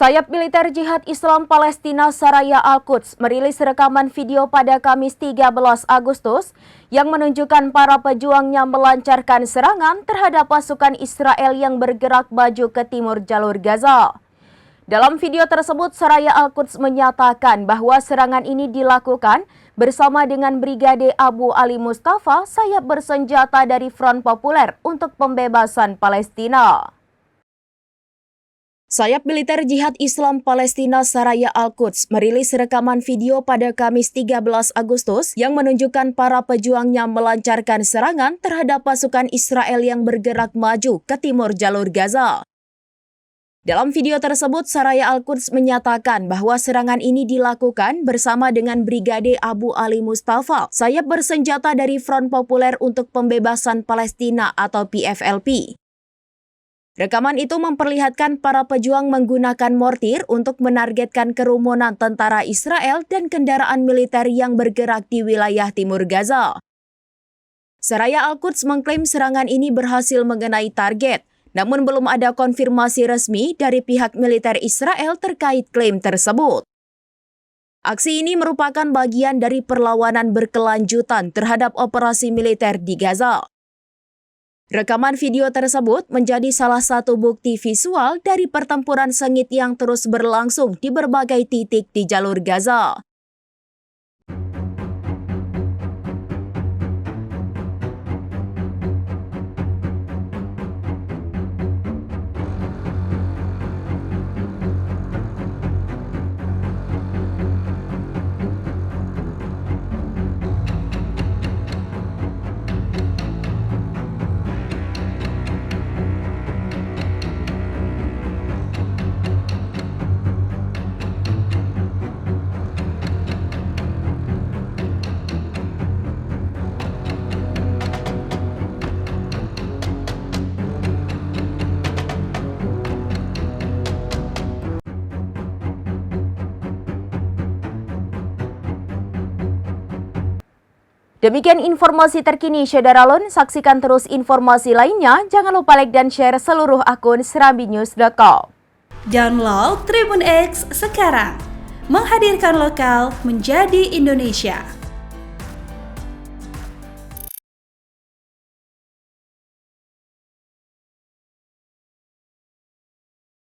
Sayap militer Jihad Islam Palestina Saraya Al-Quds merilis rekaman video pada Kamis 13 Agustus yang menunjukkan para pejuangnya melancarkan serangan terhadap pasukan Israel yang bergerak maju ke timur jalur Gaza. Dalam video tersebut, Saraya Al-Quds menyatakan bahwa serangan ini dilakukan bersama dengan Brigade Abu Ali Mustafa, sayap bersenjata dari Front Populer untuk Pembebasan Palestina. Sayap militer Jihad Islam Palestina Saraya Al-Quds merilis rekaman video pada Kamis 13 Agustus yang menunjukkan para pejuangnya melancarkan serangan terhadap pasukan Israel yang bergerak maju ke timur jalur Gaza. Dalam video tersebut, Saraya Al-Quds menyatakan bahwa serangan ini dilakukan bersama dengan Brigade Abu Ali Mustafa, sayap bersenjata dari Front Populer untuk Pembebasan Palestina atau PFLP. Rekaman itu memperlihatkan para pejuang menggunakan mortir untuk menargetkan kerumunan tentara Israel dan kendaraan militer yang bergerak di wilayah timur Gaza. Saraya Al-Quds mengklaim serangan ini berhasil mengenai target, namun belum ada konfirmasi resmi dari pihak militer Israel terkait klaim tersebut. Aksi ini merupakan bagian dari perlawanan berkelanjutan terhadap operasi militer di Gaza. Rekaman video tersebut menjadi salah satu bukti visual dari pertempuran sengit yang terus berlangsung di berbagai titik di jalur Gaza. Demikian informasi terkini Syederalun, saksikan terus informasi lainnya, jangan lupa like dan share seluruh akun serambinews.com. Download Tribun X sekarang, menghadirkan lokal menjadi Indonesia.